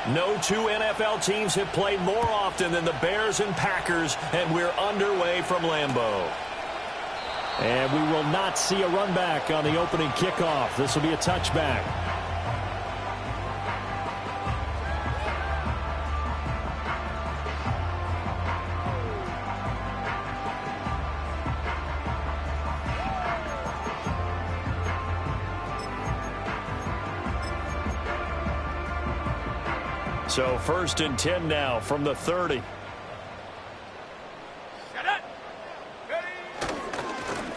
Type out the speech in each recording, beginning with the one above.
No two NFL teams have played more often than the Bears and Packers, and we're underway from Lambeau. And we will not see a run back on the opening kickoff. This will be a touchback. So 1st and 10 now from the 30.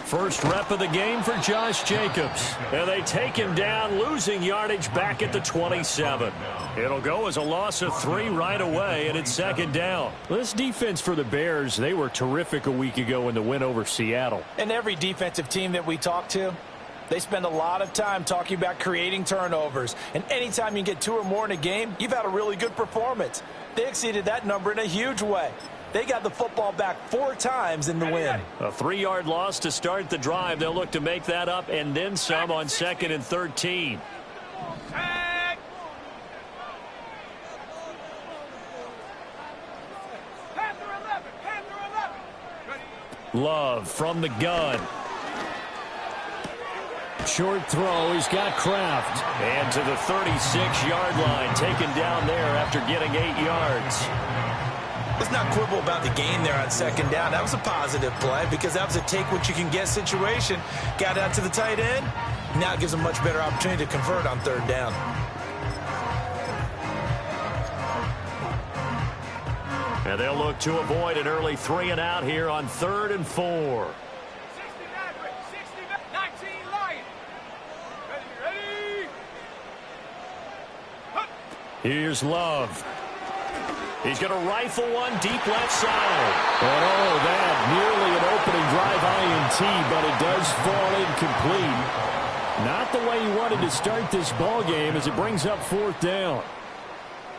First rep of the game for Josh Jacobs. And they take him down, losing yardage back at the 27. It'll go as a loss of 3 right away, and it's 2nd down. This defense for the Bears, they were terrific a week ago in the win over Seattle. And every defensive team that we talk to, they spend a lot of time talking about creating turnovers. And anytime you get 2 or more in a game, you've had a really good performance. They exceeded that number in a huge way. They got the football back 4 times in the win. A 3-yard loss to start the drive. They'll look to make that up and then some on 2nd and 13. Love from the gun. Short throw. He's got Kraft. And to the 36-yard line, taken down there after getting 8 yards. Let's not quibble about the gain there on 2nd down. That was a positive play because that was a take-what-you-can-get situation. Got out to the tight end. Now it gives them a much better opportunity to convert on 3rd down. And they'll look to avoid an early 3 and out here on 3rd and 4. Here's Love. He's going to rifle one deep left side. And oh, that nearly an opening drive INT, but it does fall incomplete. Not the way you wanted to start this ball game as it brings up 4th down.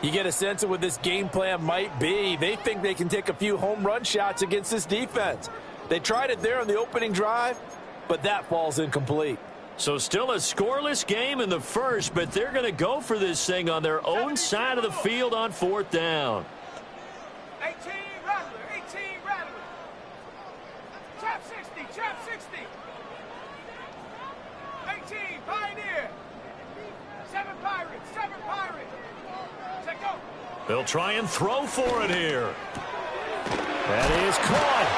You get a sense of what this game plan might be. They think they can take a few home run shots against this defense. They tried it there on the opening drive, but that falls incomplete. So still a scoreless game in the first, but they're going to go for this thing on their own side of the field on 4th down. 18 Rattler, 18 Rattler. Trap 60, trap 60. 18 Pioneer. 7 Pirates, 7 Pirates. Check go. They'll try and throw for it here. That is caught.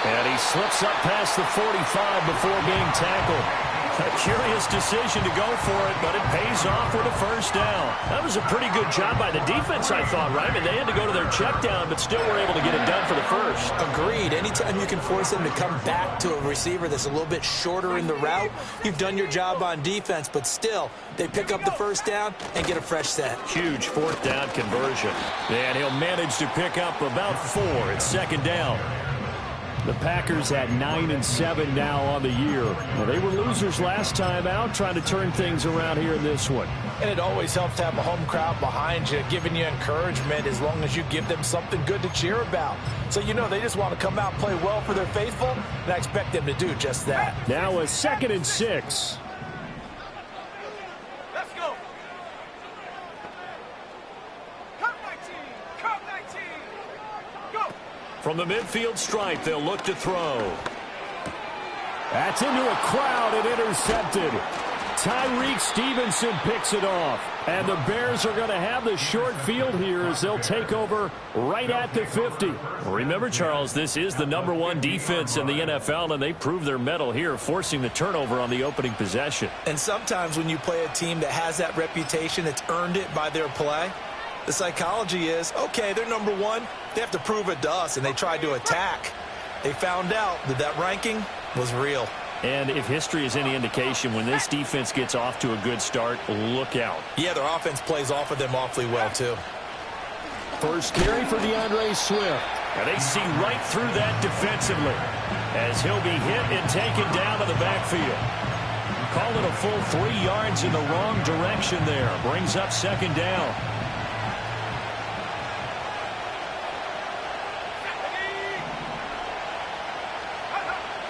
And he slips up past the 45 before being tackled. A curious decision to go for it, but it pays off with a 1st down. That was a pretty good job by the defense, I thought, right? I mean, they had to go to their check down, but still were able to get it done for the 1st. Agreed. Anytime you can force them to come back to a receiver that's a little bit shorter in the route, you've done your job on defense, but still, they pick up the 1st down and get a fresh set. Huge 4th down conversion. And he'll manage to pick up about 4 at 2nd down. The Packers at 9-7 now on the year. Well, they were losers last time out, trying to turn things around here in this one. And it always helps to have a home crowd behind you, giving you encouragement as long as you give them something good to cheer about. So, you know, they just want to come out and play well for their faithful, and I expect them to do just that. Now a 2nd and 6. Let's go. Cut 19, cut 19. Go. From the midfield stripe, they'll look to throw. That's into a crowd and intercepted. Tyreek Stevenson picks it off. And the Bears are going to have the short field here as they'll take over right at the 50. Remember, Charles, this is the #1 defense in the NFL, and they prove their mettle here, forcing the turnover on the opening possession. And sometimes when you play a team that has that reputation, it's earned it by their play. The psychology is, okay, they're #1. They have to prove it to us, and they tried to attack. They found out that that ranking was real. And if history is any indication, when this defense gets off to a good start, look out. Yeah, their offense plays off of them awfully well, too. First carry for DeAndre Swift. And they see right through that defensively as he'll be hit and taken down to the backfield. Call it a full 3 yards in the wrong direction there. Brings up 2nd down.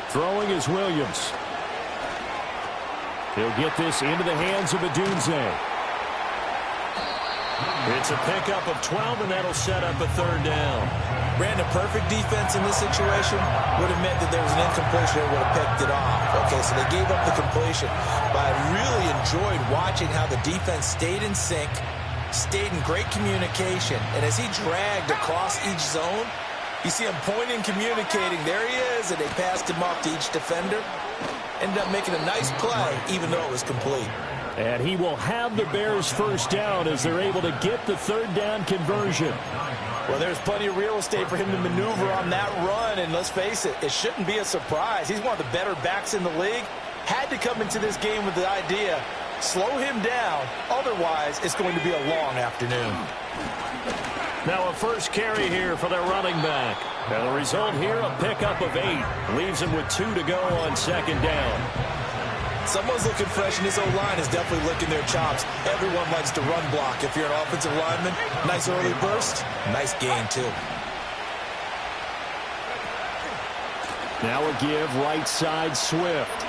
Throwing is Williams. He'll get this into the hands of Odunze. It's a pickup of 12, and that'll set up a third down. Brandon, perfect defense in this situation would have meant that there was an incompletion that would have picked it off. Okay, so they gave up the completion. But I really enjoyed watching how the defense stayed in sync, stayed in great communication. And as he dragged across each zone, you see him pointing, communicating. There he is, and they passed him off to each defender. Ended up making a nice play, even though it was complete. And he will have the Bears first down as they're able to get the third down conversion. Well, there's plenty of real estate for him to maneuver on that run, and let's face it, it shouldn't be a surprise. He's one of the better backs in the league. Had to come into this game with the idea, slow him down, otherwise it's going to be a long afternoon. Now a first carry here for their running back. And the result here, a pickup of 8. Leaves him with 2 to go on second down. Someone's looking fresh, and this O-line is definitely licking their chops. Everyone likes to run block. If you're an offensive lineman, nice early burst, nice gain, too. Now a give right side Swift.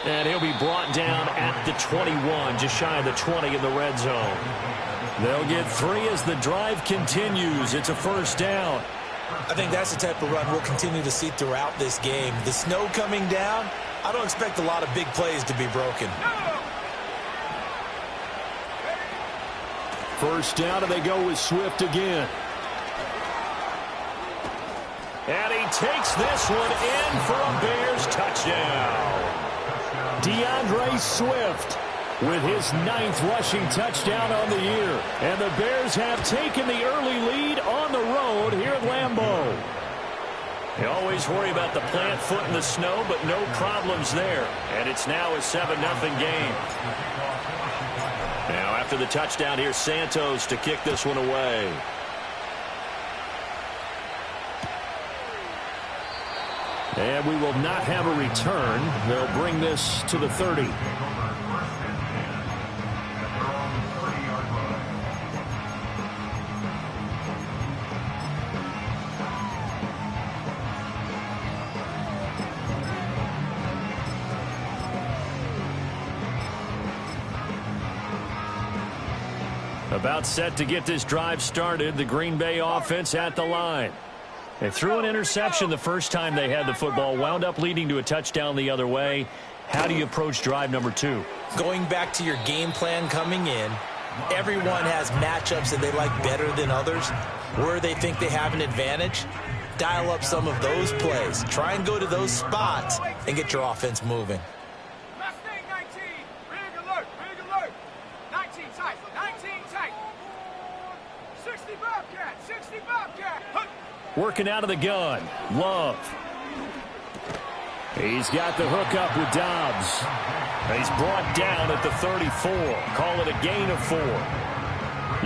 And he'll be brought down at the 21, just shy of the 20 in the red zone. They'll get 3 as the drive continues. It's a first down. I think that's the type of run we'll continue to see throughout this game. The snow coming down, I don't expect a lot of big plays to be broken. First down, and they go with Swift again. And he takes this one in for a Bears touchdown. DeAndre Swift with his 9th rushing touchdown on the year. And the Bears have taken the early lead on the road here at Lambeau. You always worry about the plant foot in the snow, but no problems there. And it's now a 7-0 game. Now after the touchdown, here's Santos to kick this one away. And we will not have a return. They'll bring this to the 30. About set to get this drive started. The Green Bay offense at the line. They threw an interception the first time they had the football, wound up leading to a touchdown the other way. How do you approach drive number 2? Going back to your game plan coming in, everyone has matchups that they like better than others, where they think they have an advantage. Dial up some of those plays. Try and go to those spots and get your offense moving. Mustang 19, rig alert, 19 tight, 19 tight. 60 Bobcat, 60 Bobcat. Hunt. Working out of the gun. Love. He's got the hook up with Dobbs. He's brought down at the 34. Call it a gain of 4.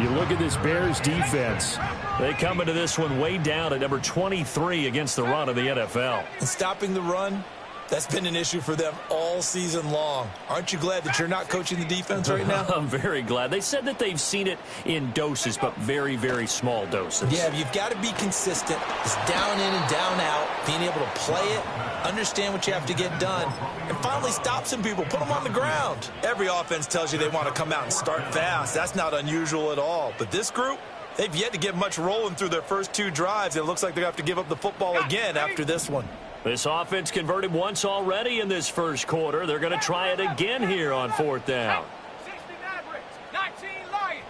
You look at this Bears defense. They come into this one way down at number 23 against the run of the NFL. And stopping the run, that's been an issue for them all season long. Aren't you glad that you're not coaching the defense right now? I'm very glad. They said that they've seen it in doses, but very, very small doses. Yeah, you've got to be consistent. It's down in and down out, being able to play it, understand what you have to get done, and finally stop some people, put them on the ground. Every offense tells you they want to come out and start fast. That's not unusual at all. But this group, they've yet to get much rolling through their first 2 drives. It looks like they're going to have to give up the football again after this one. This offense converted once already in this first quarter. They're going to try it again here on 4th down. 60 Mavericks, 19 Lions,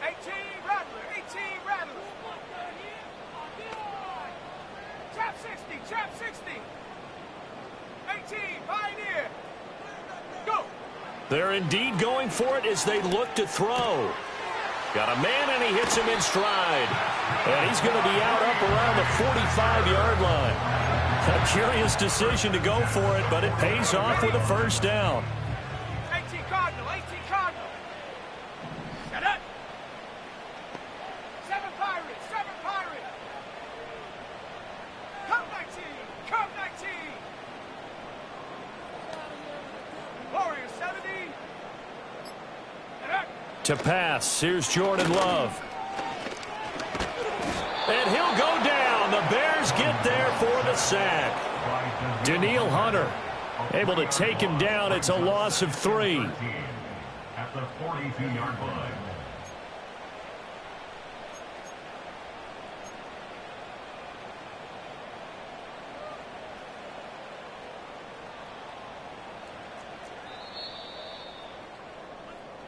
18 Rattlers, 18 Rattlers. Trap 60, 18 Pioneer. Go. They're indeed going for it as they look to throw. Got a man, and he hits him in stride. And he's going to be out up around the 45-yard line. A curious decision to go for it, but it pays off with a first down. 18 Cardinal, 18 Cardinal. Got it. 7 Pirates, 7 Pirates. Come 19, come 19. Warriors 70. Get it. To pass, here's Jordan Love. And he'll go down. The Bears get there for the sack. Danielle Hunter Able to take him down. It's a loss of 3. At the 42-yard line.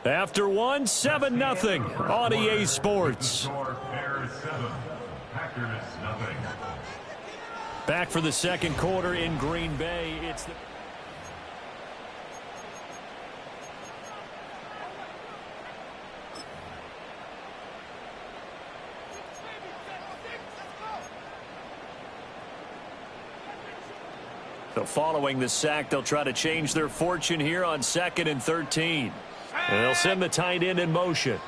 After 1, 7-0 on EA Sports. Bears 7, Packers 0. Back for the second quarter in Green Bay. It's the So following the sack, they'll try to change their fortune here on 2nd and 13. And they'll send the tight end in motion.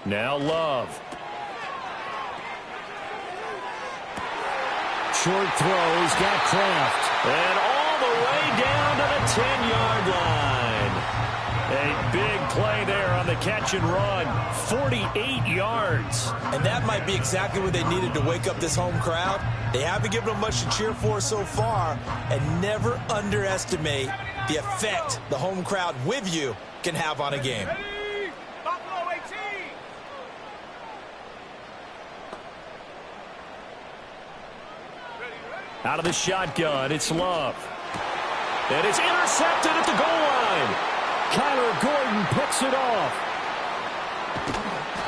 Now Love. Short throw. He's got Kraft. And all the way down to the 10-yard line. A big play there on the catch and run. 48 yards. And that might be exactly what they needed to wake up this home crowd. They haven't given them much to cheer for so far. And never underestimate the effect the home crowd with you can have on a game. Ready? Buffalo 18. Out of the shotgun, it's Love. And it's intercepted at the goal line. Kyler Gordon picks it off.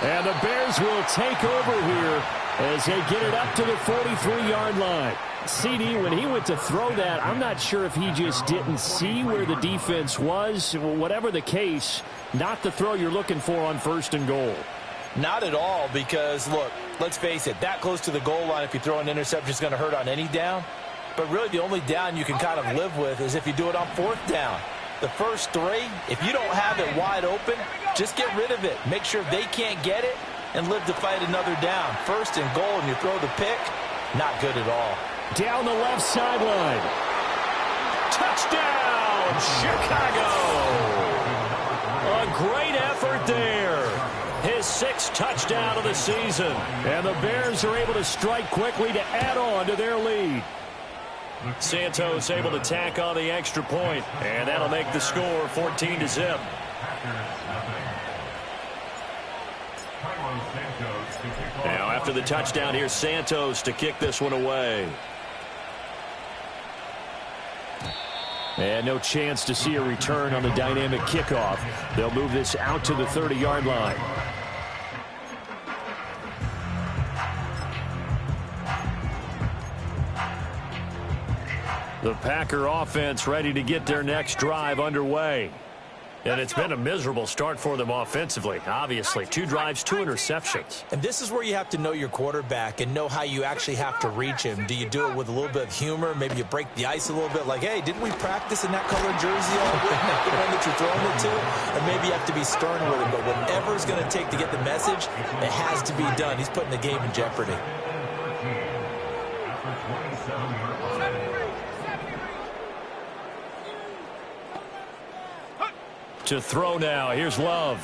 And the Bears will take over here as they get it up to the 43-yard line. CD, when he went to throw that, I'm not sure if he just didn't see where the defense was. Whatever the case, not the throw you're looking for on 1st and goal. Not at all, because, look, let's face it, that close to the goal line, if you throw an interception, is going to hurt on any down. But really the only down you can kind of live with is if you do it on 4th down. The first 3, if you don't have it wide open, just get rid of it. Make sure they can't get it and live to fight another down. 1st and goal, and you throw the pick, not good at all. Down the left sideline. Touchdown, Chicago! A great effort there. His 6th touchdown of the season. And the Bears are able to strike quickly to add on to their lead. Santos able to tack on the extra point, and that'll make the score 14-0. Now after the touchdown, here's Santos to kick this one away. And no chance to see a return on the dynamic kickoff. They'll move this out to the 30-yard line. The Packer offense ready to get their next drive underway. And it's been a miserable start for them offensively. Obviously, 2 drives, 2 interceptions. And this is where you have to know your quarterback and know how you actually have to reach him. Do you do it with a little bit of humor? Maybe you break the ice a little bit like, hey, didn't we practice in that colored jersey all week? The one that you're throwing it to? Or maybe you have to be stern with him. But whatever it's going to take to get the message, it has to be done. He's putting the game in jeopardy. To throw now. Here's Love.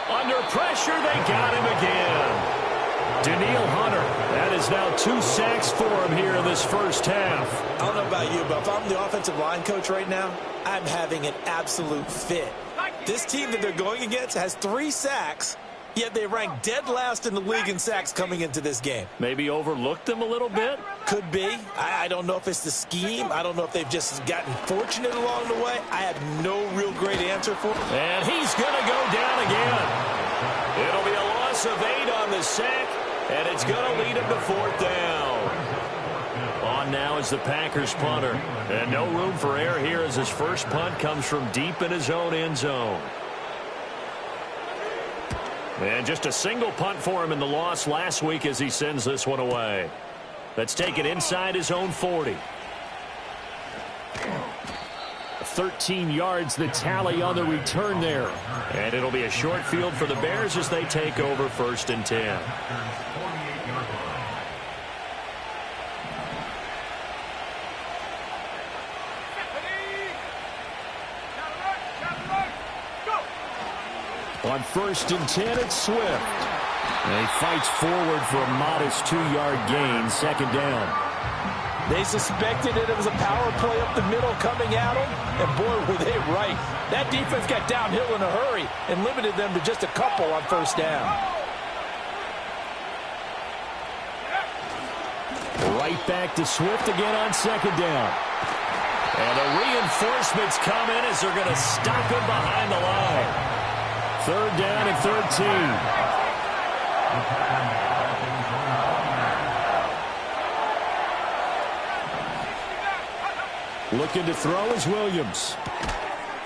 Under pressure, they got him again. Danielle Hunter. That is now 2 sacks for him here in this first half. I don't know about you, but if I'm the offensive line coach right now, I'm having an absolute fit. This team that they're going against has 3 sacks, yet they rank dead last in the league in sacks coming into this game. Maybe overlooked them a little bit? Could be. I don't know if it's the scheme. I don't know if they've just gotten fortunate along the way. I have no real great answer for it. And he's going to go down again. It'll be a loss of 8 on the sack, and it's going to lead him to 4th down. On now is the Packers punter. And no room for error here as his first punt comes from deep in his own end zone. And just a single punt for him in the loss last week as he sends this one away. That's taken inside his own 40. 13 yards the tally on the return there. And it'll be a short field for the Bears as they take over 1st and 10. On 1st and 10, it's Swift. And he fights forward for a modest 2-yard gain, 2nd down. They suspected it was a power play up the middle coming at them, and boy, were they right. That defense got downhill in a hurry and limited them to just a couple on 1st down. Right back to Swift again on 2nd down. And the reinforcements come in as they're going to stop him behind the line. 3rd down and 13. Looking to throw is Williams.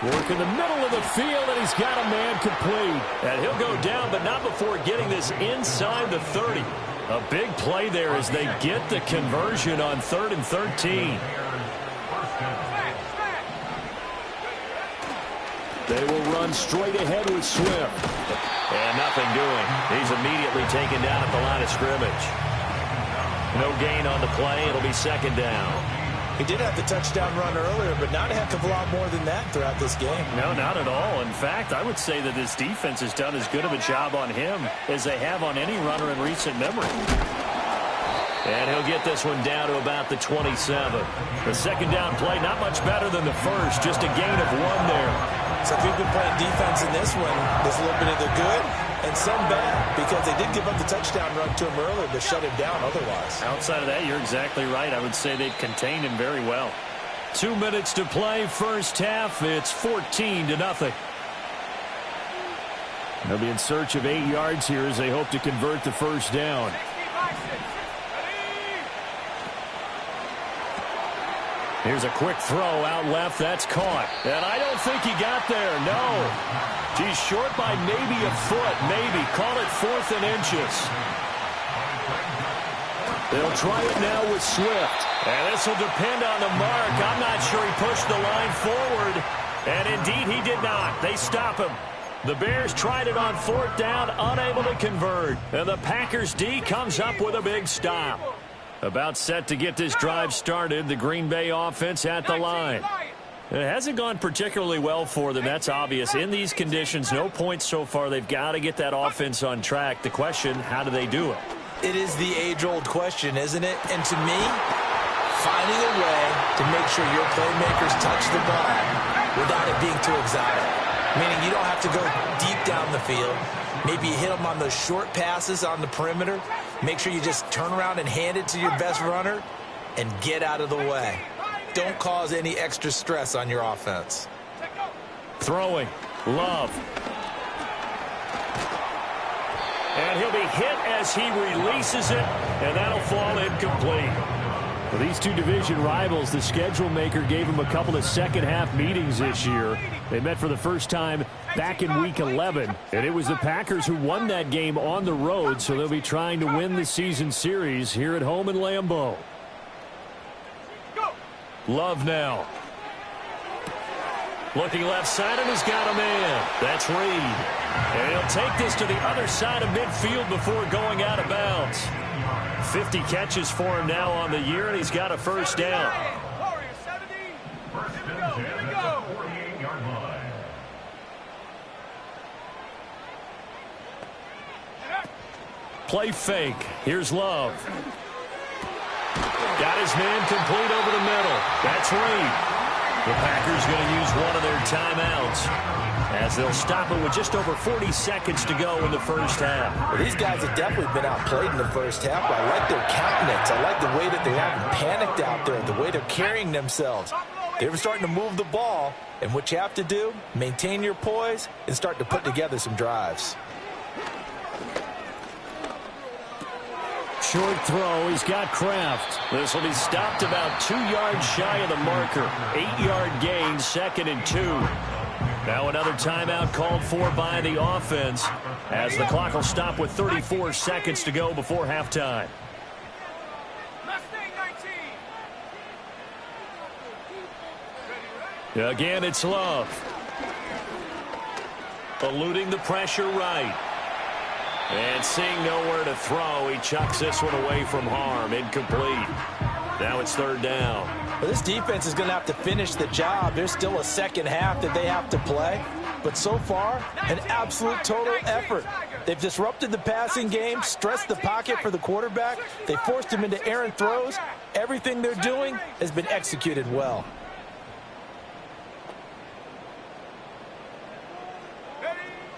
Work in the middle of the field, and he's got a man complete. And he'll go down, but not before getting this inside the 30. A big play there as they get the conversion on 3rd and 13. They will run straight ahead with Swift. And nothing doing. He's immediately taken down at the line of scrimmage. No gain on the play. It'll be 2nd down. He did have the touchdown run earlier, but not a heck of a lot more than that throughout this game. No, not at all. In fact, I would say that this defense has done as good of a job on him as they have on any runner in recent memory. And he'll get this one down to about the 27. The 2nd down play, not much better than the first, just a gain of 1 there. So if we've been playing defense in this one, there's a little bit of the good and some bad, because they did give up the touchdown run to him earlier to shut him down otherwise. Outside of that, you're exactly right. I would say they've contained him very well. 2 minutes to play, 1st half. It's 14-0. They'll be in search of 8 yards here as they hope to convert the 1st down. Here's a quick throw out left. That's caught. And I don't think he got there. No. He's short by maybe a foot. Maybe. Call it 4th and inches. They'll try it now with Swift. And this will depend on the mark. I'm not sure he pushed the line forward. And indeed he did not. They stop him. The Bears tried it on 4th down, unable to convert. And the Packers D comes up with a big stop. About set to get this drive started, the Green Bay offense at the line. It hasn't gone particularly well for them, that's obvious. In these conditions, no points so far. They've got to get that offense on track. The question, how do they do it? It is the age-old question, isn't it? And to me, finding a way to make sure your playmakers touch the ball without it being too exotic. Meaning you don't have to go deep down the field. Maybe you hit them on those short passes on the perimeter. Make sure you just turn around and hand it to your best runner and get out of the way. Don't cause any extra stress on your offense. Throwing. Love. And he'll be hit as he releases it, and that'll fall incomplete. For these two division rivals, the schedule maker gave them a couple of second-half meetings this year. They met for the first time back in Week 11, and it was the Packers who won that game on the road, so they'll be trying to win the season series here at home in Lambeau. Love now. Looking left side, and he's got a man. That's Reed. And he'll take this to the other side of midfield before going out of bounds. 50 catches for him now on the year, and he's got a 1st down. Play fake. Here's Love. Got his man complete over the middle. That's Reed. The Packers going to use one of their timeouts as they'll stop it with just over 40 seconds to go in the 1st half. Well, these guys have definitely been outplayed in the 1st half, but I like their countenance. I like the way that they haven't panicked out there, the way they're carrying themselves. They were starting to move the ball, and what you have to do, maintain your poise and start to put together some drives. Short throw. He's got Kraft. This will be stopped about 2 yards shy of the marker. 8-yard gain, 2nd and 2. Now another timeout called for by the offense as the clock will stop with 34 seconds to go before halftime. Again, it's Love. Eluding the pressure right. And seeing nowhere to throw, he chucks this one away from harm. Incomplete. Now it's 3rd down. Well, this defense is going to have to finish the job. There's still a 2nd half that they have to play. but so far, an absolute total effort. They've disrupted the passing game, stressed the pocket for the quarterback. They forced him into errant throws. Everything they're doing has been executed well.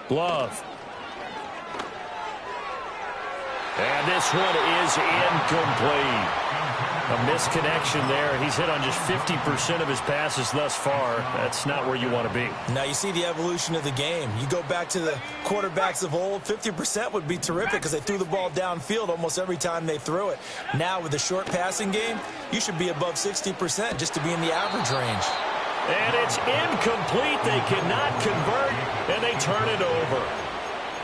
Love. And this one is incomplete. A misconnection there. He's hit on just 50% of his passes thus far. That's not where you want to be. Now you see the evolution of the game. You go back to the quarterbacks of old, 50% would be terrific because they threw the ball downfield almost every time they threw it. Now with the short passing game, you should be above 60% just to be in the average range. And it's incomplete. They cannot convert, and they turn it over.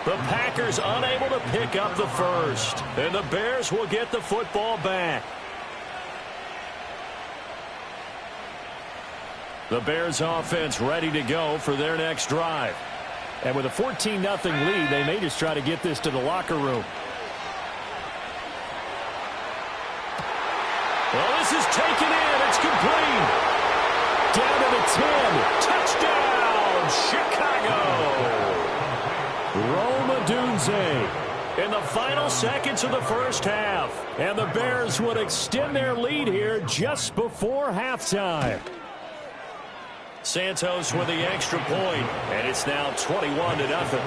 The Packers unable to pick up the first, and the Bears will get the football back. The Bears offense ready to go for their next drive. And with a 14-0 lead, they may just try to get this to the locker room. Well, this is taken in. It's complete. Down to the 10. Touchdown, Chicago. Rome Odunze in the final seconds of the first half. And the Bears would extend their lead here just before halftime. Santos with the extra point, and it's now 21-0.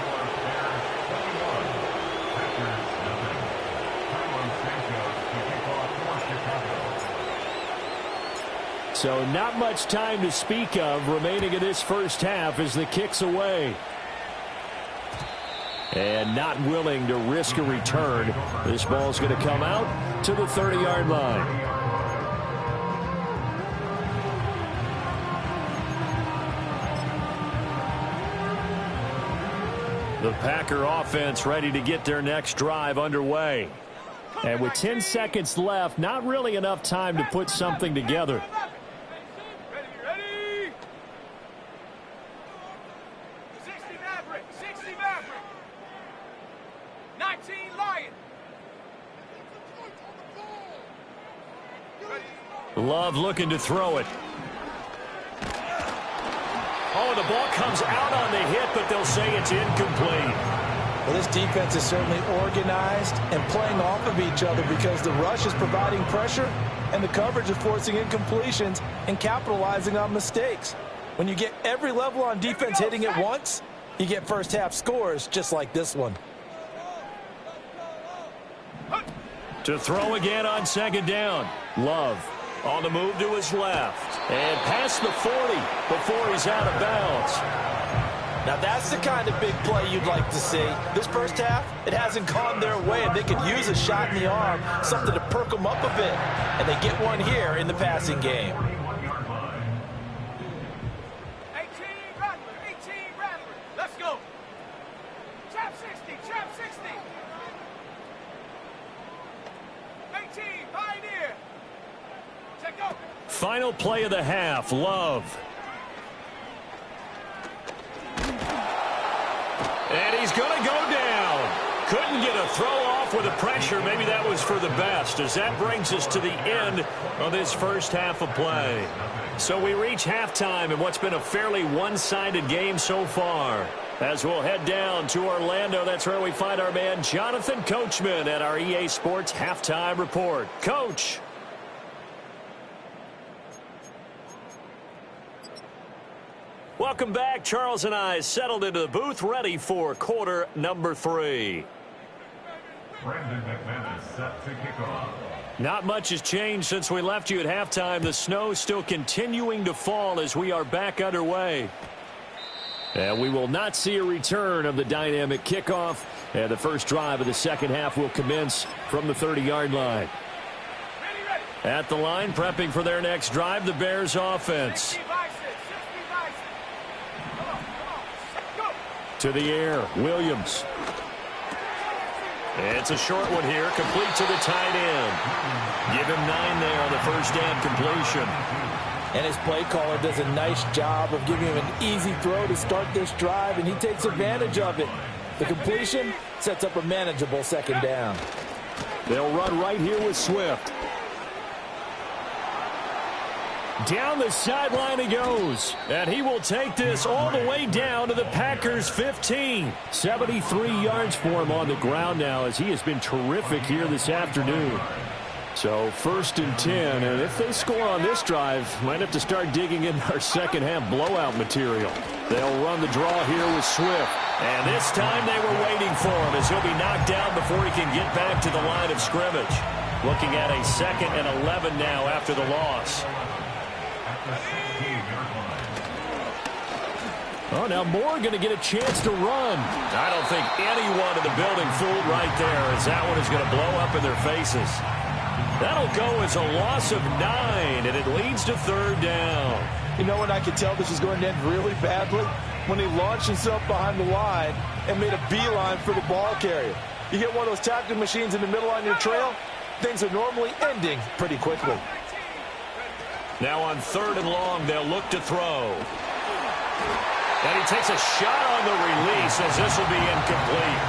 So not much time to speak of remaining in this first half as the kick's away. And not willing to risk a return. This ball's going to come out to the 30-yard line. The Packer offense ready to get their next drive underway. And with 10 seconds left, not really enough time to put something together. Ready. 60 Maverick. 19 Lion. Love looking to throw it. Oh, the ball comes out on the hit, but they'll say it's incomplete. Well, this defense is certainly organized and playing off of each other because the rush is providing pressure and the coverage is forcing incompletions and capitalizing on mistakes. When you get every level on defense hitting at once, you get first half scores just like this one. To throw again on second down. Love on the move to his left. And past the 40 before he's out of bounds. Now that's the kind of big play you'd like to see. This first half, it hasn't gone their way, and they could use a shot in the arm, something to perk them up a bit. And they get one here in the passing game. 18 Rattler. Let's go. Trap 60. 18, Pioneer. Check go. Final play of the half, Love. And he's going to go down. Couldn't get a throw off with the pressure. Maybe that was for the best, as that brings us to the end of this first half of play. So we reach halftime in what's been a fairly one-sided game so far. As we'll head down to Orlando, that's where we find our man Jonathan Coachman at our EA Sports Halftime Report. Coach. Welcome back. Charles and I settled into the booth, ready for quarter number 3. Brandon McManus set to kick off. Not much has changed since we left you at halftime. The snow still continuing to fall as we are back underway. And we will not see a return of the dynamic kickoff. And the first drive of the second half will commence from the 30-yard line. At the line, prepping for their next drive, the Bears offense. To the air, Williams. It's a short one here, complete to the tight end. Give him 9 there on the first down completion. And his play caller does a nice job of giving him an easy throw to start this drive, and he takes advantage of it. The completion sets up a manageable second down. They'll run right here with Swift. Down the sideline he goes. And he will take this all the way down to the Packers' 15. 73 yards for him on the ground now as he has been terrific here this afternoon. So 1st and 10, and if they score on this drive, might have to start digging in our second half blowout material. They'll run the draw here with Swift. And this time they were waiting for him as he'll be knocked down before he can get back to the line of scrimmage. Looking at a 2nd and 11 now after the loss. Oh, now Moore going to get a chance to run. I don't think anyone in the building fooled right there as that one is going to blow up in their faces. That'll go as a loss of 9, and it leads to 3rd down. You know when I could tell this was going to end really badly? When he launched himself behind the line and made a beeline for the ball carrier. You hit one of those tackling machines in the middle on your trail, things are normally ending pretty quickly. Now on 3rd and long, they'll look to throw. And he takes a shot on the release as this will be incomplete.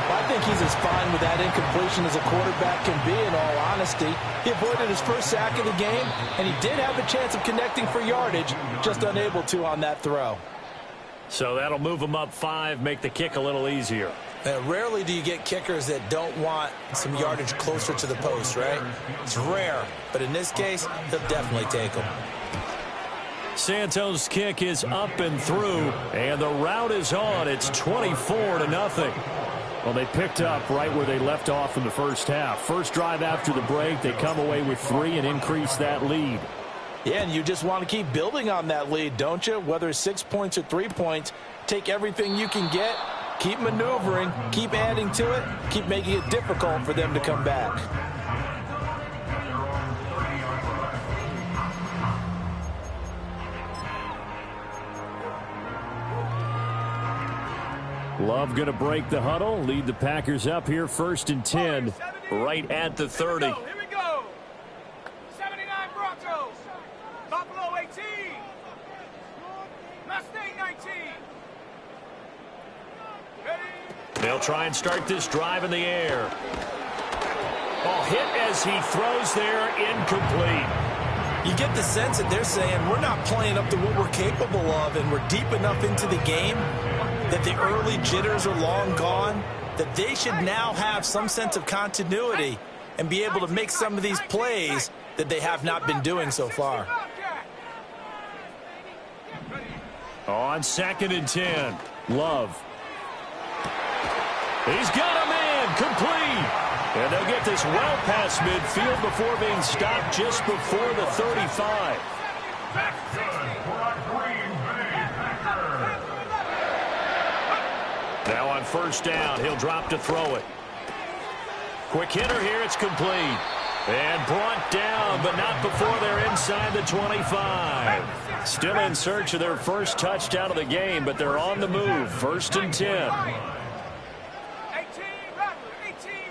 I think he's as fine with that incompletion as a quarterback can be, in all honesty. He avoided his first sack of the game, and he did have a chance of connecting for yardage, just unable to on that throw. So that'll move him up 5, make the kick a little easier. Rarely do you get kickers that don't want some yardage closer to the post, right? It's rare, but in this case, they'll definitely take them. Santos' kick is up and through, and the route is on. It's 24-0. Well, they picked up right where they left off in the first half. First drive after the break, they come away with 3 and increase that lead. Yeah, and you just want to keep building on that lead, don't you? Whether it's 6 points or 3 points, take everything you can get, keep maneuvering, keep adding to it, keep making it difficult for them to come back. Love going to break the huddle, lead the Packers up here 1st and 10, right at the 30. Here we go. 79 Broncos. Buffalo 18. Mustang 19. Ready? They'll try and start this drive in the air. Oh, hit as he throws there, incomplete. You get the sense that they're saying we're not playing up to what we're capable of, and we're deep enough into the game that the early jitters are long gone, that they should now have some sense of continuity and be able to make some of these plays that they have not been doing so far. On 2nd and 10, Love. He's got a man, complete. And they'll get this well past midfield before being stopped just before the 35. Now on 1st down, he'll drop to throw it. Quick hitter here, it's complete. And brought down, but not before they're inside the 25. Still in search of their first touchdown of the game, but they're on the move. 1st and 10. 18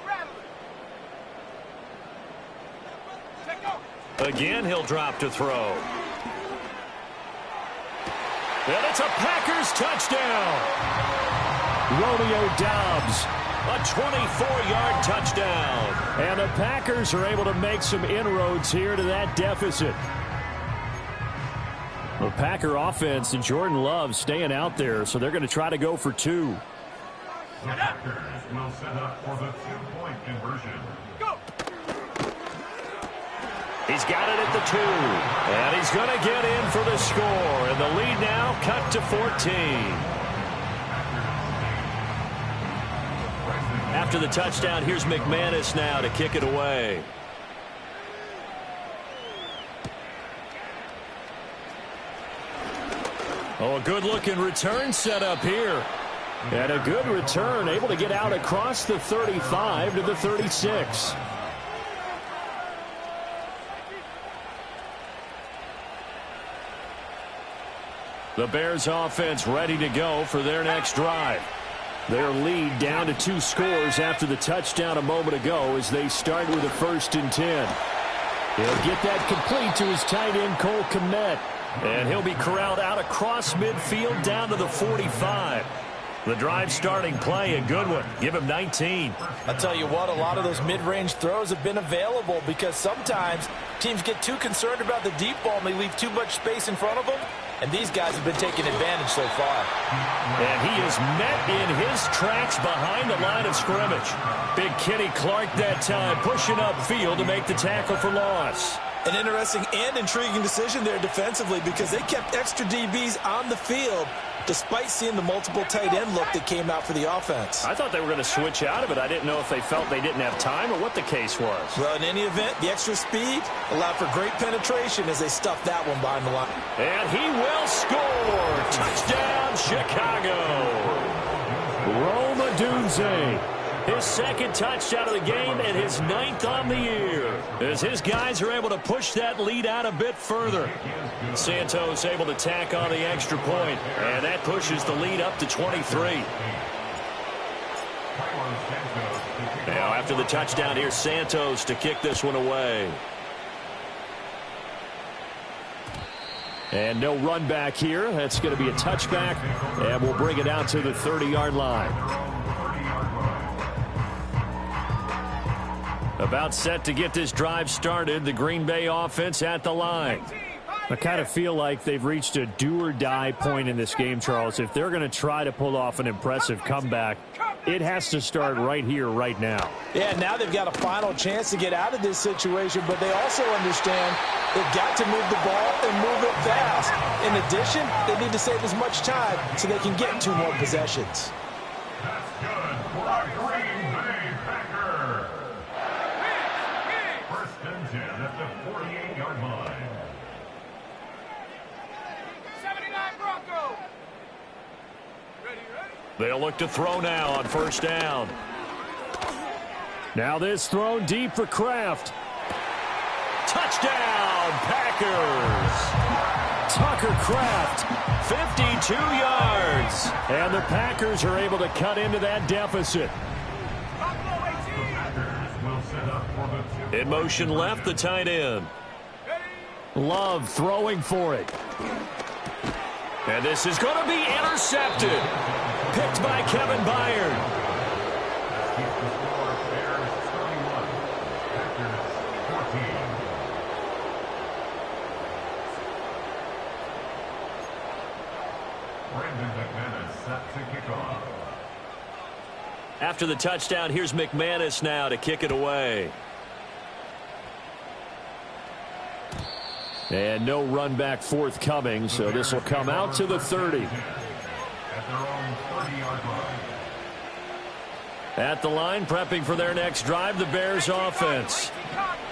Rattler. Take off. Again, he'll drop to throw. And it's a Packers touchdown. Romeo Doubs, a 24-yard touchdown. And the Packers are able to make some inroads here to that deficit. The Packer offense and Jordan Love staying out there, so they're going to try to go for 2. The Packers will set up for the 2-point conversion. Go. He's got it at the 2. And he's going to get in for the score. And the lead now cut to 14. After the touchdown, here's McManus now to kick it away. Oh, a good-looking return set up here. And a good return, able to get out across the 35 to the 36. The Bears offense ready to go for their next drive. Their lead down to 2 scores after the touchdown a moment ago as they start with a 1st and 10. He'll get that complete to his tight end, Cole Kmet. And he'll be corralled out across midfield down to the 45. The drive starting play, a good one. Give him 19. I'll tell you what, a lot of those mid-range throws have been available because sometimes teams get too concerned about the deep ball and they leave too much space in front of them. And these guys have been taking advantage so far. And he is met in his tracks behind the line of scrimmage. Big Kenny Clark that time, pushing upfield to make the tackle for loss. An interesting and intriguing decision there defensively because they kept extra DBs on the field despite seeing the multiple tight end look that came out for the offense. I thought they were going to switch out of it. I didn't know if they felt they didn't have time or what the case was. Well, in any event, the extra speed allowed for great penetration as they stuffed that one behind the line. And he will score. Touchdown, Chicago. Rome Odunze. His second touchdown of the game and his 9th on the year. As his guys are able to push that lead out a bit further. Santos able to tack on the extra point, and that pushes the lead up to 23. Now after the touchdown, here's Santos to kick this one away. And no run back here. That's going to be a touchback, and we'll bring it out to the 30-yard line. About set to get this drive started, the Green Bay offense at the line. I kind of feel like they've reached a do-or-die point in this game, Charles. If they're going to try to pull off an impressive comeback, it has to start right here, right now. Yeah, now they've got a final chance to get out of this situation, but they also understand they've got to move the ball and move it fast. In addition, they need to save as much time so they can get 2 more possessions. That's good for a Green Bay Packer. First and 10 at the 48-yard line. 79 Broncos. Ready? They'll look to throw now on first down. Now this thrown deep for Kraft. Touchdown, Packers. Tucker Kraft. 52 yards. And the Packers are able to cut into that deficit. Packers will set up for the 2. In motion left, the tight end. Love throwing for it. And this is going to be intercepted. Picked by Kevin Byard. Keep the score. Bears 31. Packers 14. Brandon McManus set to kick off. After the touchdown, here's McManus now to kick it away. And no run back forthcoming, so this will come out to the 30. At their own 30-yard line. At the line, prepping for their next drive, the Bears offense.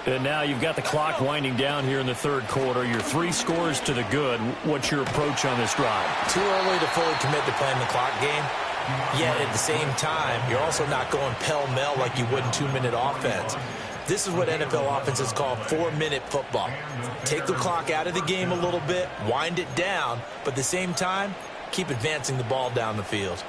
And now you've got the clock winding down here in the third quarter. You're 3 scores to the good. What's your approach on this drive? Too early to fully commit to playing the clock game. Yet at the same time, you're also not going pell-mell like you would in 2-minute offense. This is what NFL offenses call 4-minute football. Take the clock out of the game a little bit, wind it down, but at the same time, keep advancing the ball down the field.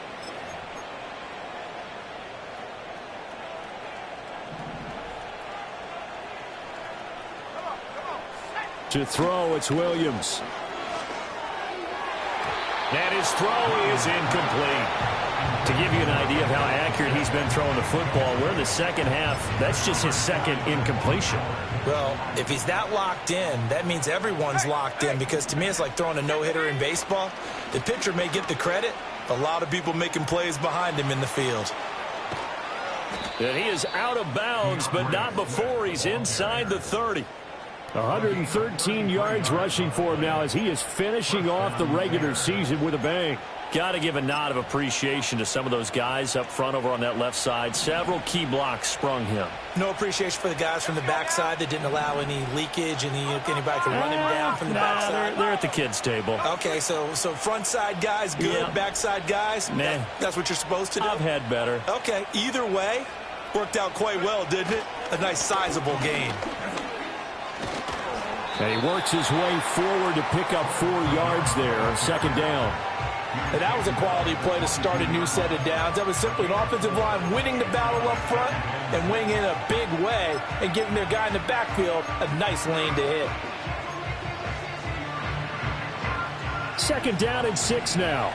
To throw, it's Williams. And his throw is incomplete. To give you an idea of how accurate he's been throwing the football, we're in the second half. That's just his second incompletion. Well, if he's that locked in, that means everyone's locked in, because to me it's like throwing a no-hitter in baseball. The pitcher may get the credit, a lot of people making plays behind him in the field. And he is out of bounds, but not before he's inside the 30. 113 yards rushing for him now as he is finishing off the regular season with a bang. Got to give a nod of appreciation to some of those guys up front over on that left side. Several key blocks sprung him. No appreciation for the guys from the backside that didn't allow any leakage, anybody could run him down from the backside. They're at the kids' table. Okay, so front side guys good, Yeah. backside guys, Nah. that's what you're supposed to do? I've had better. Okay, either way, worked out quite well, didn't it? A nice sizable gain. And he works his way forward to pick up 4 yards there on second down. And that was a quality play to start a new set of downs. That was simply an offensive line winning the battle up front and winning in a big way and giving their guy in the backfield a nice lane to hit. Second down and 6 now.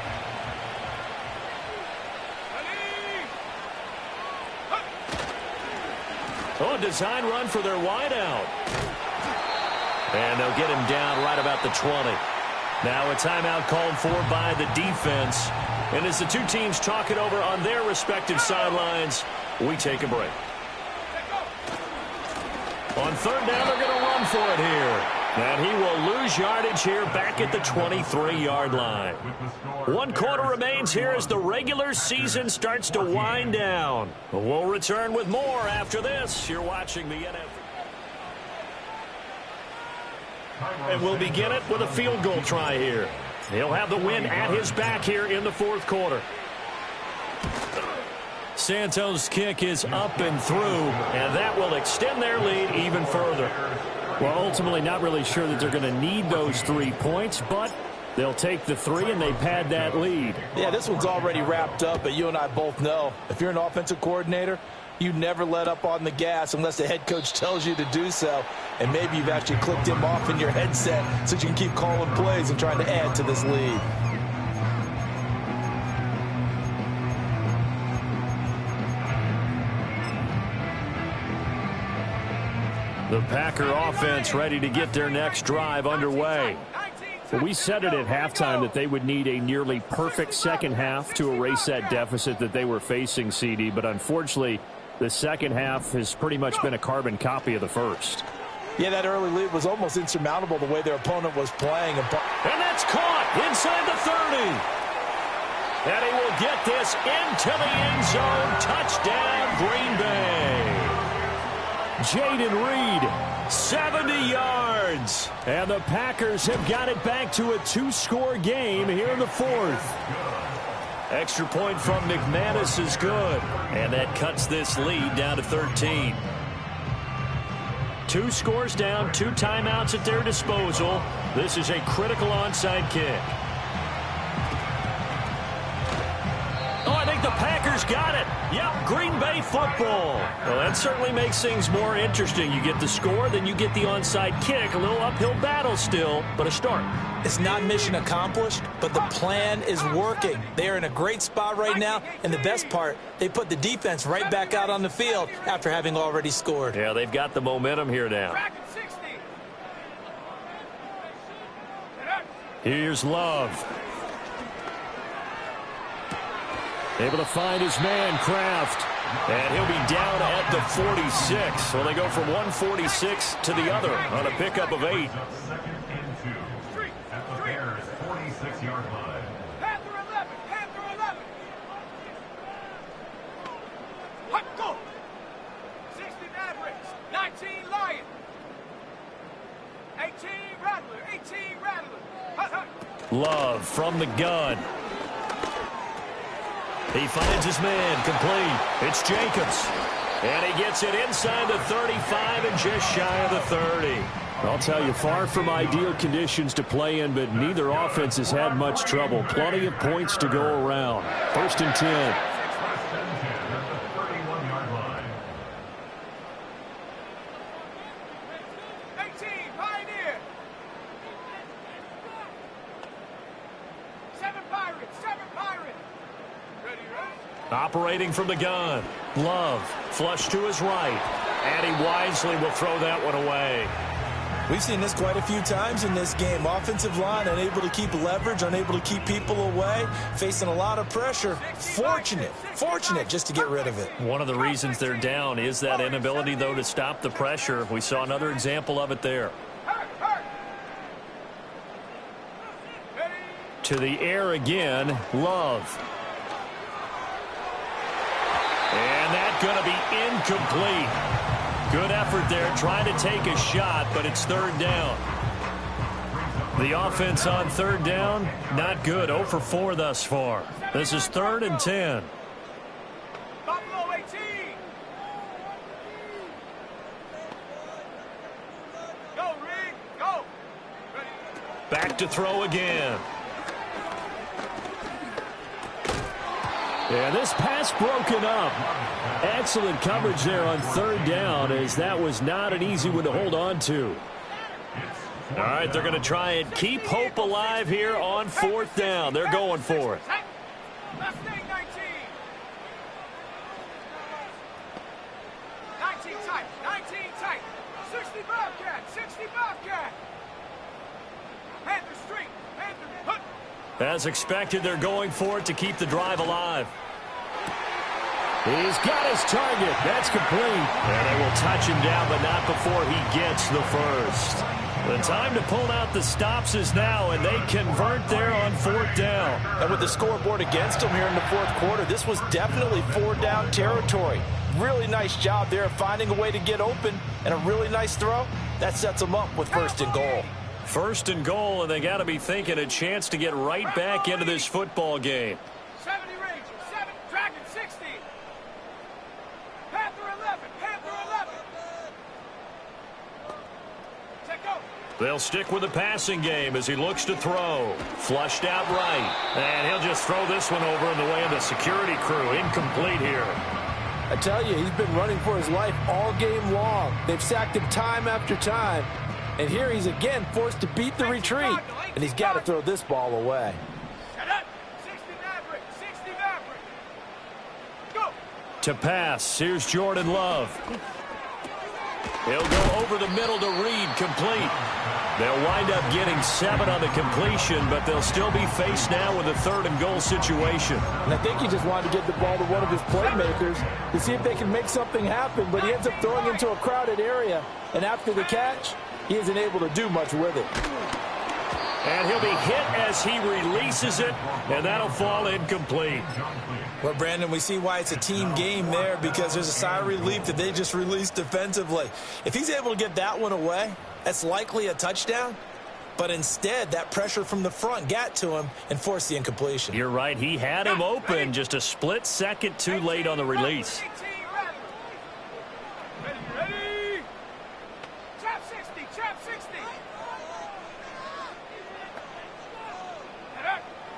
Oh, design run for their wideout. And they'll get him down right about the 20. Now a timeout called for by the defense. And as the two teams talk it over on their respective sidelines, we take a break. On third down, they're going to run for it here. And he will lose yardage here back at the 23-yard line. 1 quarter remains here as the regular season starts to wind down. We'll return with more after this. You're watching the NFL. And we'll begin it with a field goal try here. He'll have the win at his back here in the fourth quarter. Santos' kick is up and through, and that will extend their lead even further. Well, ultimately not really sure that they're going to need those 3 points, but they'll take the 3 and they pad that lead. Yeah, this one's already wrapped up, but you and I both know if you're an offensive coordinator, you never let up on the gas unless the head coach tells you to do so. And maybe you've actually clicked him off in your headset so you can keep calling plays and trying to add to this lead. The Packer offense ready to get their next drive underway. Well, we said it at halftime that they would need a nearly perfect second half to erase that deficit that they were facing, CD. But unfortunately, the second half has pretty much been a carbon copy of the first. Yeah, that early lead was almost insurmountable the way their opponent was playing. And that's caught inside the 30. And he will get this into the end zone. Touchdown, Green Bay. Jaden Reed, 70 yards. And the Packers have got it back to a 2-score game here in the fourth. Extra point from McManus is good. And that cuts this lead down to 13. 2 scores down, 2 timeouts at their disposal. This is a critical onside kick. Oh, I think the Packers got it. Yep, Green Bay football. Well, that certainly makes things more interesting. You get the score, then you get the onside kick. A little uphill battle still, but a start. It's not mission accomplished, but the plan is working. They are in a great spot right now, and the best part, they put the defense right back out on the field after having already scored. Yeah, they've got the momentum here now. Here's Love. Able to find his man, Kraft. And he'll be down at the 46. So they go from 146 to the other on a pickup of 8. At the Bears' 46-yard line. Panther 11, Panther 11. Hot go. 16 Mavericks, 19 Lion. 18 Rattler, 18 Rattler. Hut, hut. Love from the gun. He finds his man complete. It's Jacobs. And he gets it inside the 35 and just shy of the 30. I'll tell you, far from ideal conditions to play in, but neither offense has had much trouble. Plenty of points to go around. 1st and 10. 18 Pioneer. 7 Pirates, 7 Pirates. Ready, ready? Operating from the gun. Love, flush to his right. And he wisely will throw that one away. We've seen this quite a few times in this game. Offensive line unable to keep leverage, unable to keep people away, facing a lot of pressure. Fortunate just to get rid of it. One of the reasons they're down is that inability, though, to stop the pressure. We saw another example of it there. To the air again, Love. And that's going to be incomplete. Good effort there, trying to take a shot, but it's 3rd down. The offense on 3rd down, not good. 0 for 4 thus far. This is 3rd and 10. Buffalo 18. Go, Rig, go. Ready. Back to throw again. Yeah, this pass broken up. Excellent coverage there on 3rd down, as that was not an easy one to hold on to. All right, they're going to try and keep hope alive here on 4th down. They're going for it. Last thing, 19. 19 tight. 19 tight. 60 Bobcat. 60 Bobcat. Panther Street. Panther Hood. As expected, they're going for it to keep the drive alive. He's got his target. That's complete. And they will touch him down, but not before he gets the first. The time to pull out the stops is now, and they convert there on 4th down. And with the scoreboard against them here in the 4th quarter, this was definitely 4-down territory. Really nice job there finding a way to get open, and a really nice throw. That sets them up with 1st and goal. 1st and goal, and they got to be thinking a chance to get right back into this football game. 70 Rangers. 7. Dragon 60. Panther 11. Panther 11. Take over. They'll stick with the passing game as he looks to throw. Flushed out right. And he'll just throw this one over in the way of the security crew. Incomplete here. I tell you, he's been running for his life all game long. They've sacked him time after time. And here he's again forced to beat the retreat. And he's got to throw this ball away. Set up. 60 Maverick. 60 Maverick. Go. To pass, here's Jordan Love. He'll go over the middle to Reed, complete. They'll wind up getting 7 on the completion, but they'll still be faced now with a 3rd and goal situation. And I think he just wanted to get the ball to one of his playmakers to see if they can make something happen, but he ends up throwing into a crowded area. And after the catch, he isn't able to do much with it. And he'll be hit as he releases it, and that'll fall incomplete. Well, Brandon, we see why it's a team game there, because there's a sigh of relief that they just released defensively. If he's able to get that one away, that's likely a touchdown. But instead, that pressure from the front got to him and forced the incompletion. You're right. He had him open, just a split second too late on the release. Ready. Trap 60. Trap 60.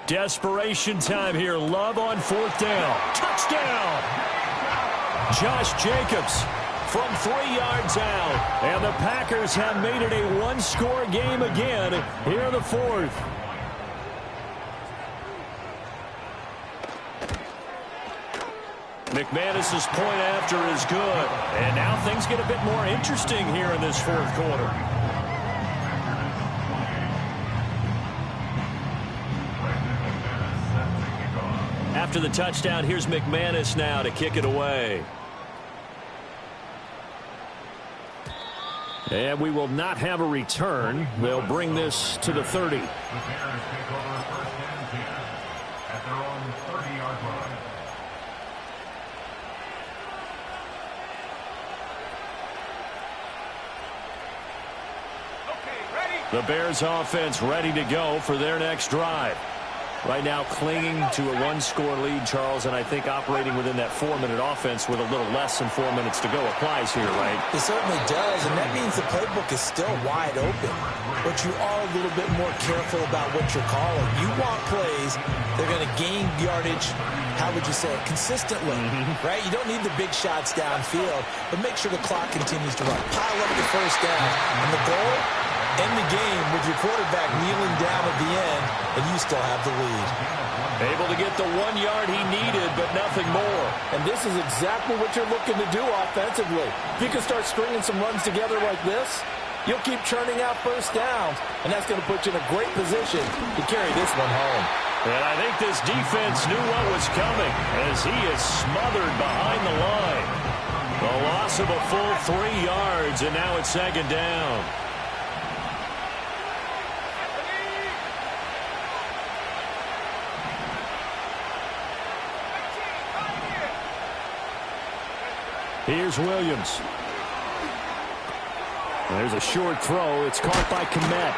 Desperation time here. Love on 4th down. Touchdown! Josh Jacobs from 3 yards out. And the Packers have made it a one-score game again here in the 4th. McManus's point after is good. And now things get a bit more interesting here in this 4th quarter. After the touchdown, here's McManus now to kick it away. And we will not have a return. They'll bring this to the 30. The Bears take over 1st and 10 at their own 30-yard line. Okay, ready. The Bears offense ready to go for their next drive. Right now clinging to a one-score lead, Charles, and I think operating within that 4-minute offense with a little less than 4 minutes to go applies here, right? It certainly does, and that means the playbook is still wide open. But you are a little bit more careful about what you're calling. You want plays, they're going to gain yardage, how would you say it, consistently, right? You don't need the big shots downfield, but make sure the clock continues to run. Pile up the 1st down, and the goal, end the game with your quarterback kneeling down at the end, and you still have the lead. Able to get the 1 yard he needed, but nothing more. And this is exactly what you're looking to do offensively. If you can start stringing some runs together like this, you'll keep churning out 1st downs, and that's going to put you in a great position to carry this one home. And I think this defense knew what was coming as he is smothered behind the line. The loss of a full 3 yards, and now it's 2nd down. Here's Williams. There's a short throw. It's caught by Kmet.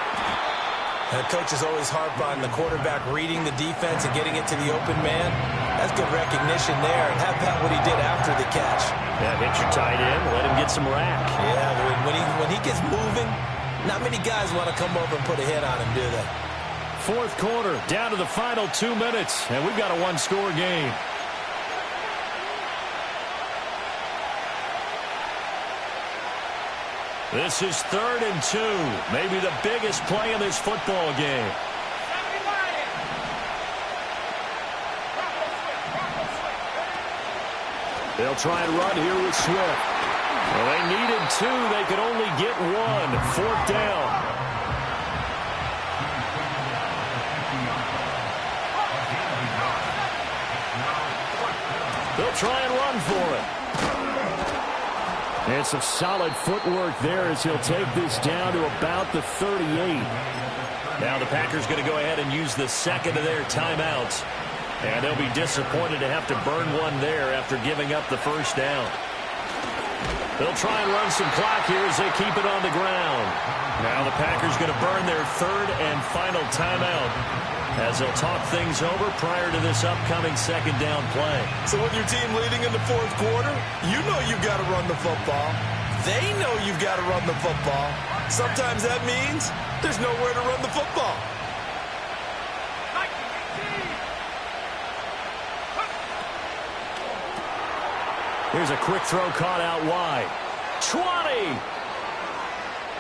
Coaches always harp on the quarterback reading the defense and getting it to the open man. That's good recognition there. And how about what he did after the catch? Yeah, hit your tight end. Let him get some rack. Yeah, when he gets moving, not many guys want to come over and put a hit on him, do they? 4th quarter, down to the final 2 minutes, and we've got a one-score game. This is 3rd and 2, maybe the biggest play in this football game. They'll try and run here with Swift. Well, they needed 2. They could only get 1. 4th down. They'll try and run for it. And some solid footwork there as he'll take this down to about the 38. Now the Packers going to go ahead and use the second of their timeouts. And they'll be disappointed to have to burn one there after giving up the first down. They'll try and run some clock here as they keep it on the ground. Now the Packers going to burn their third and final timeout as they'll talk things over prior to this upcoming second down play. So with your team leading in the fourth quarter, you know you've got to run the football. They know you've got to run the football. Sometimes that means there's nowhere to run the football. Here's a quick throw caught out wide. 20!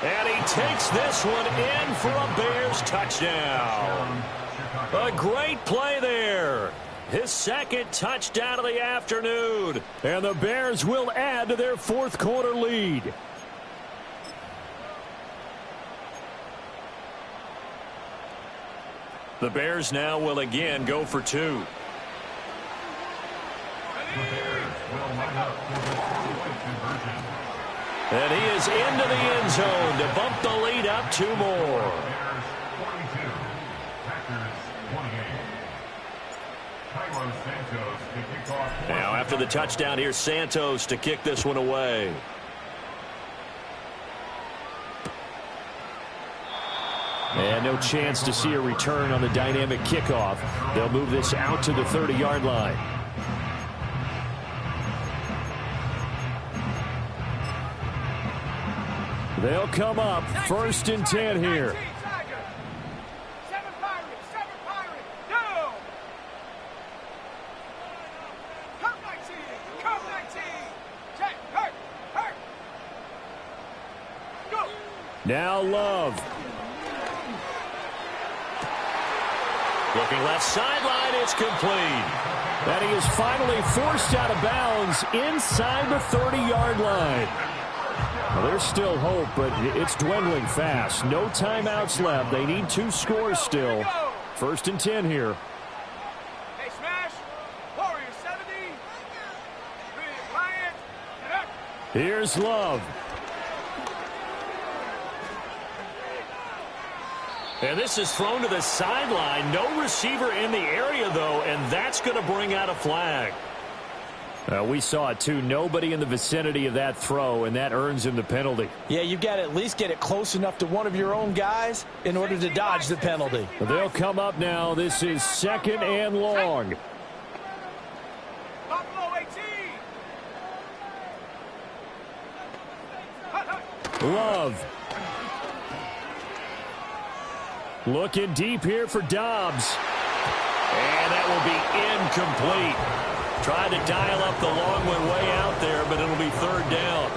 And he takes this one in for a Bears touchdown. A great play there. His second touchdown of the afternoon. And the Bears will add to their fourth quarter lead. The Bears now will again go for 2. And he is into the end zone to bump the lead up 2 more. Now after the touchdown, here's Santos to kick this one away. And no chance to see a return on the dynamic kickoff. They'll move this out to the 30-yard line. They'll come up 1st and 10 here. Now Love. Looking left sideline, it's complete. And he is finally forced out of bounds inside the 30-yard line. Well, there's still hope, but it's dwindling fast. No timeouts left. They need 2 scores still. 1st and 10 here. Hey, smash. Warrior 70. Bryant. Here's Love. And this is thrown to the sideline. No receiver in the area, though, and that's going to bring out a flag. We saw it, too. Nobody in the vicinity of that throw, and that earns him the penalty. Yeah, you've got to at least get it close enough to one of your own guys in order to dodge the penalty. They'll come up now. This is 2nd and long. Buffalo 18. Love. Looking deep here for Dobbs. And that will be incomplete. Tried to dial up the long one way out there, but it'll be 3rd down.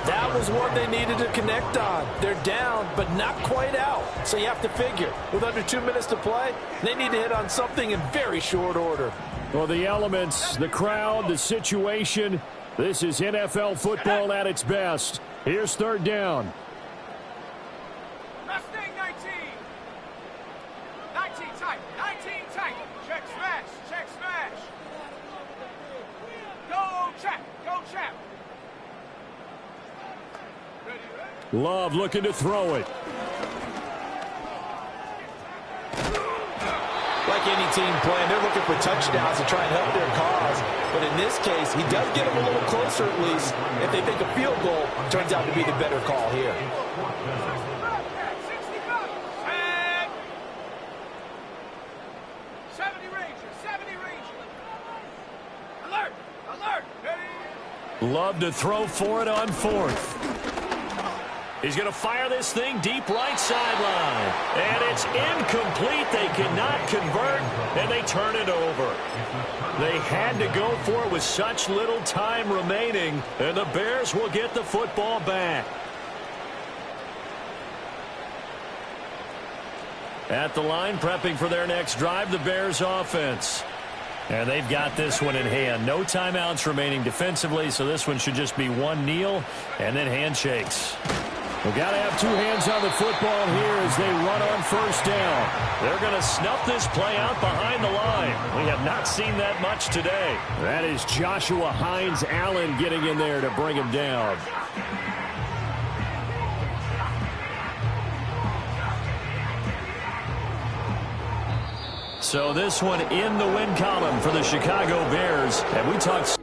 That was one they needed to connect on. They're down, but not quite out. So you have to figure, with under 2 minutes to play, they need to hit on something in very short order. Well, the elements, the crowd, the situation, this is NFL football at its best. Here's 3rd down. Mustang 19. 19 tight. 19 tight. Check smash. Check smash. Go Chap. Go Chap. Love looking to throw it. Like any team playing, they're looking for touchdowns to try and help their cause. But in this case, he does get them a little closer at least. If they think a field goal turns out to be the better call here. 70 Rangers. 70 Rangers. Alert. Alert. Love to throw for it on 4th. He's going to fire this thing deep right sideline. And it's incomplete. They cannot convert, and they turn it over. They had to go for it with such little time remaining, and the Bears will get the football back. At the line, prepping for their next drive, the Bears offense. And they've got this one in hand. No timeouts remaining defensively, so this one should just be one kneel and then handshakes. We've got to have two hands on the football here as they run on first down. They're going to snuff this play out behind the line. We have not seen that much today. That is Joshua Hines Allen getting in there to bring him down. So this one in the win column for the Chicago Bears. And we talked